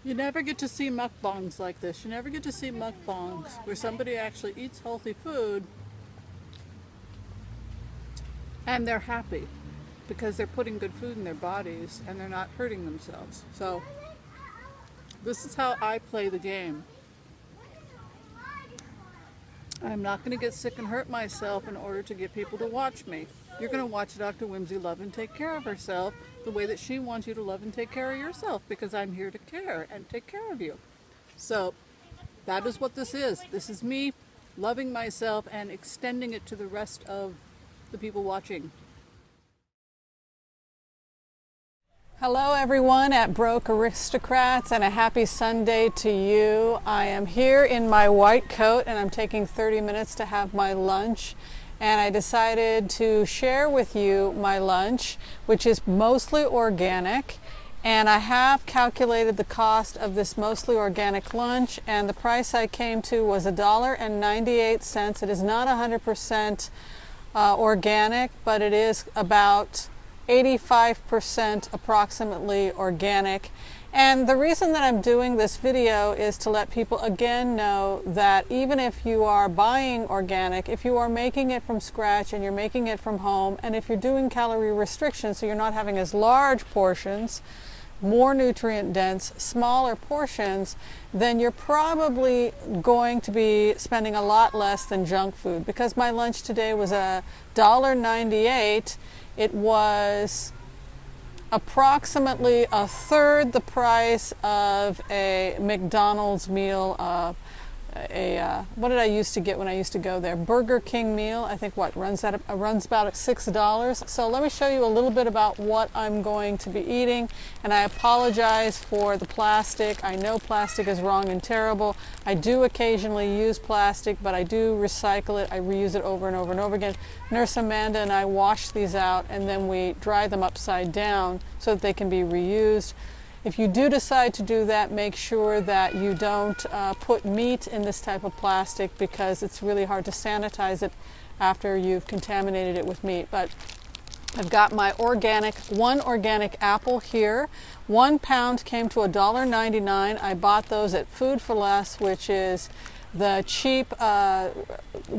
You never get to see mukbangs like this. You never get to see mukbangs where somebody actually eats healthy food and they're happy because they're putting good food in their bodies and they're not hurting themselves. So this is how I play the game. I'm not going to get sick and hurt myself in order to get people to watch me. You're going to watch Dr. Whimsy love and take care of herself the way that she wants you to love and take care of yourself, because I'm here to care and take care of you. So that is what this is. This is me loving myself and extending it to the rest of the people watching. Hello everyone at Broke Aristocrats, and a happy Sunday to you. I am here in my white coat and I'm taking 30 minutes to have my lunch, and I decided to share with you my lunch, which is mostly organic, and I have calculated the cost of this mostly organic lunch, and the price I came to was $1.98. It is not 100% organic, but it is about 85% approximately organic. And the reason that I'm doing this video is to let people again know that even if you are buying organic, if you are making it from scratch and you're making it from home, and if you're doing calorie restriction so you're not having as large portions, more nutrient dense, smaller portions, then you're probably going to be spending a lot less than junk food. Because my lunch today was $1.98, it was approximately a third the price of a McDonald's meal, what did I used to get when I used to go there? Burger King meal, I think runs about $6. So let me show you a little bit about what I'm going to be eating, and I apologize for the plastic. I know plastic is wrong and terrible. I do occasionally use plastic, but I do recycle it. I reuse it over and over and over again. Nurse Amanda and I wash these out and then we dry them upside down so that they can be reused. If you do decide to do that, make sure that you don't put meat in this type of plastic, because it's really hard to sanitize it after you've contaminated it with meat. But I've got my one organic apple here. 1 pound came to $1.99. I bought those at Food for Less, which is the cheap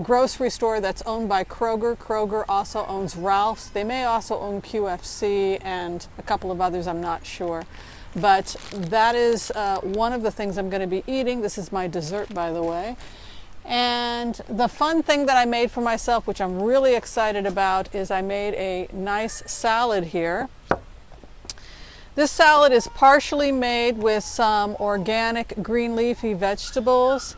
grocery store that's owned by Kroger. Kroger also owns Ralph's. They may also own QFC and a couple of others, I'm not sure. But that is one of the things I'm going to be eating. This is my dessert, by the way. And the fun thing that I made for myself, which I'm really excited about, is I made a nice salad here. This salad is partially made with some organic green leafy vegetables.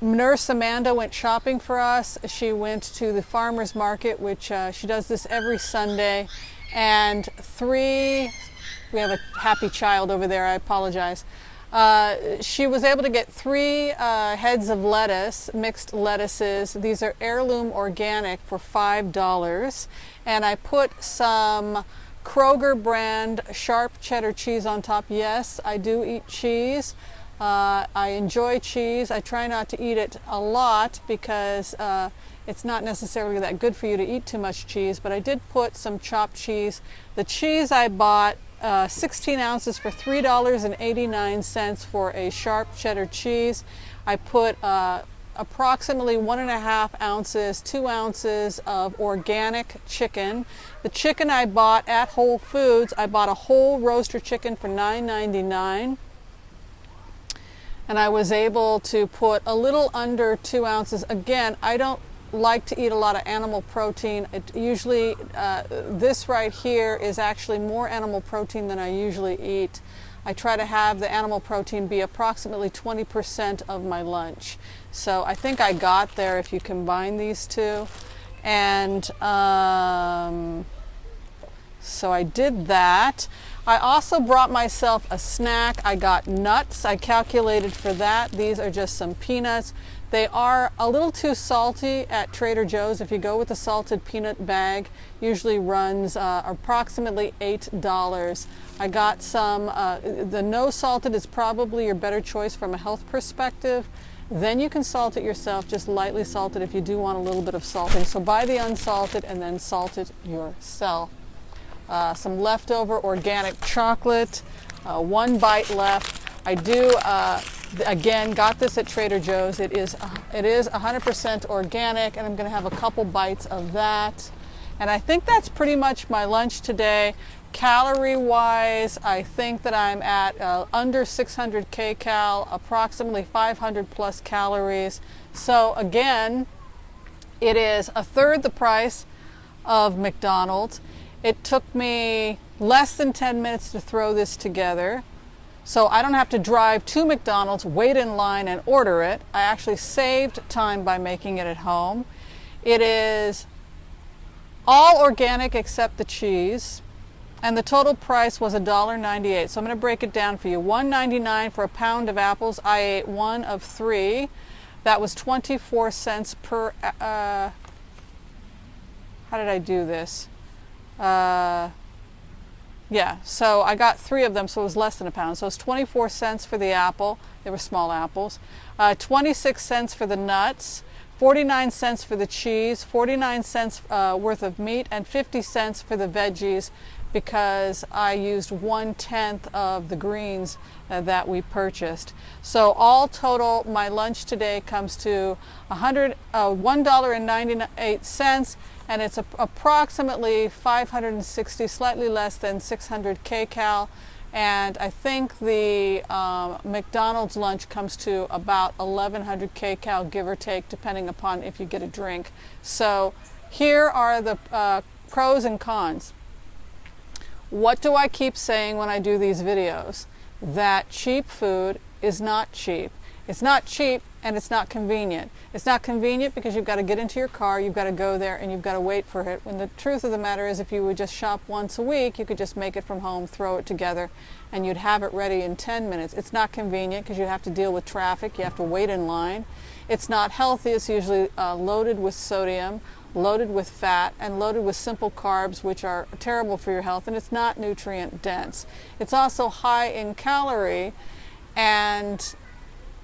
Nurse Amanda went shopping for us. She went to the farmer's market, which she does this every Sunday, and we have a happy child over there, I apologize. She was able to get 3 heads of lettuce, mixed lettuces. These are heirloom organic for $5. And I put some Kroger brand sharp cheddar cheese on top. Yes, I do eat cheese. I enjoy cheese. I try not to eat it a lot because it's not necessarily that good for you to eat too much cheese, but I did put some chopped cheese. The cheese I bought 16 ounces for $3.89 for a sharp cheddar cheese. I put approximately 1.5 ounces, 2 ounces of organic chicken. The chicken I bought at Whole Foods, I bought a whole roaster chicken for $9.99. And I was able to put a little under 2 ounces. Again, I don't like to eat a lot of animal protein. Usually this right here is actually more animal protein than I usually eat. I try to have the animal protein be approximately 20% of my lunch. So I think I got there if you combine these two. And so I did that. I also brought myself a snack. I got nuts. I calculated for that. These are just some peanuts. They are a little too salty at Trader Joe's. If you go with the salted peanut bag, usually runs approximately $8. I got some, the no salted is probably your better choice from a health perspective. Then you can salt it yourself, just lightly salt it if you do want a little bit of salting. So buy the unsalted and then salt it yourself. Some leftover organic chocolate. one bite left. I do, again, got this at Trader Joe's. It is 100% organic, and I'm going to have a couple bites of that. And I think that's pretty much my lunch today. Calorie-wise, I think that I'm at under 600 kcal, approximately 500 plus calories. So again, it is a third the price of McDonald's. It took me less than 10 minutes to throw this together. So I don't have to drive to McDonald's, wait in line, and order it. I actually saved time by making it at home. It is all organic except the cheese. And the total price was $1.98. So I'm going to break it down for you. $1.99 for a pound of apples. I ate one of 3. That was 24 cents per, how did I do this? Yeah, so I got 3 of them, so it was less than a pound. So it's 24 cents for the apple. They were small apples. 26 cents for the nuts. 49 cents for the cheese. 49 cents worth of meat. And 50 cents for the veggies, because I used 1/10 of the greens that we purchased. So all total, my lunch today comes to $1.98, and it's approximately 560, slightly less than 600 kcal. And I think the McDonald's lunch comes to about 1100 kcal, give or take, depending upon if you get a drink. So here are the pros and cons. What do I keep saying when I do these videos? That cheap food is not cheap. It's not cheap, and it's not convenient. It's not convenient because you've got to get into your car, you've got to go there, and you've got to wait for it. When the truth of the matter is, if you would just shop once a week, you could just make it from home, throw it together, and you'd have it ready in 10 minutes. It's not convenient because you have to deal with traffic, you have to wait in line. It's not healthy. It's usually loaded with sodium, loaded with fat, and loaded with simple carbs, which are terrible for your health, and it's not nutrient dense. It's also high in calorie, and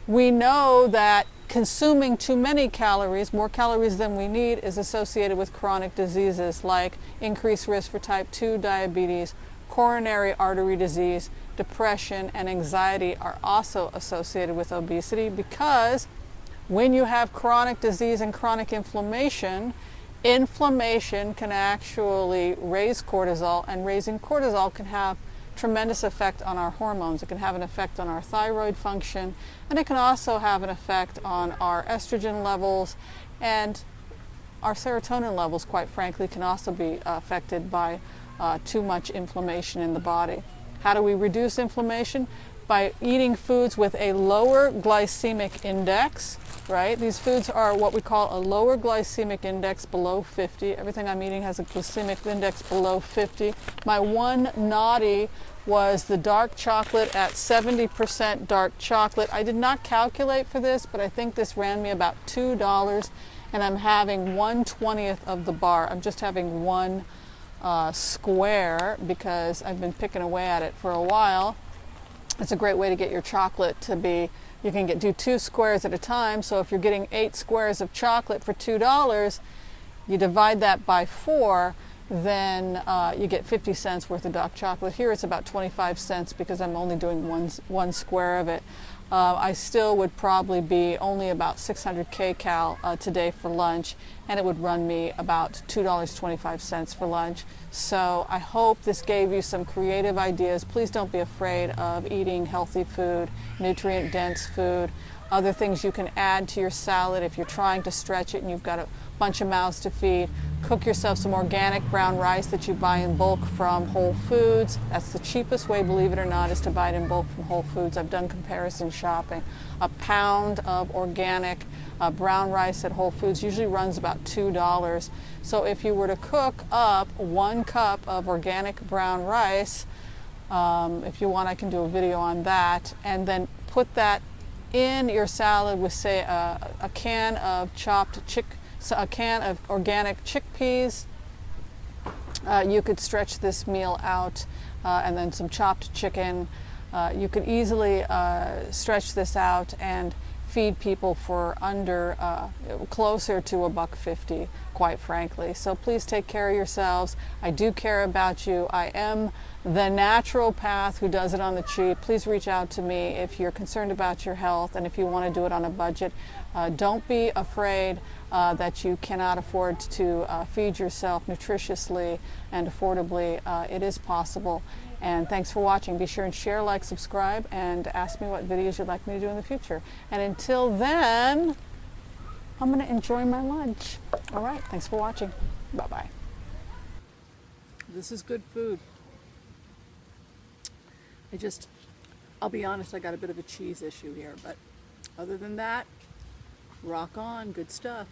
we know that consuming too many calories, more calories than we need, is associated with chronic diseases like increased risk for type 2 diabetes, coronary artery disease, depression, and anxiety are also associated with obesity, because when you have chronic disease and chronic inflammation, inflammation can actually raise cortisol, and raising cortisol can have tremendous effect on our hormones. It can have an effect on our thyroid function, and it can also have an effect on our estrogen levels, and our serotonin levels, quite frankly, can also be affected by too much inflammation in the body. How do we reduce inflammation? By eating foods with a lower glycemic index, right? These foods are what we call a lower glycemic index, below 50. Everything I'm eating has a glycemic index below 50. My one naughty was the dark chocolate at 70% dark chocolate. I did not calculate for this, but I think this ran me about $2, and I'm having 1/20th of the bar. I'm just having one square because I've been picking away at it for a while. It's a great way to get your chocolate to be, you can do 2 squares at a time. So if you're getting 8 squares of chocolate for $2, you divide that by 4, then you get 50 cents worth of dark chocolate. Here it's about 25 cents because I'm only doing one square of it. I still would probably be only about 600 kcal today for lunch, and it would run me about $2.25 for lunch. So I hope this gave you some creative ideas. Please don't be afraid of eating healthy food, nutrient-dense food, other things you can add to your salad if you're trying to stretch it and you've got a bunch of mouths to feed. Cook yourself some organic brown rice that you buy in bulk from Whole Foods. That's the cheapest way, believe it or not, is to buy it in bulk from Whole Foods. I've done comparison shopping. A pound of organic brown rice at Whole Foods usually runs about $2. So if you were to cook up 1 cup of organic brown rice, if you want, I can do a video on that, and then put that in your salad with, say, a can of a can of organic chickpeas. You could stretch this meal out, and then some chopped chicken. You could easily stretch this out and feed people for under closer to $1.50, quite frankly. So please take care of yourselves. I do care about you. I am the naturopath who does it on the cheap. Please reach out to me if you're concerned about your health and if you want to do it on a budget. Don't be afraid that you cannot afford to feed yourself nutritiously and affordably. It is possible. And thanks for watching. Be sure and share, like, subscribe, and ask me what videos you'd like me to do in the future. And until then, I'm going to enjoy my lunch. All right, thanks for watching. Bye-bye. This is good food. I'll be honest, I got a bit of a cheese issue here, but other than that, rock on, good stuff.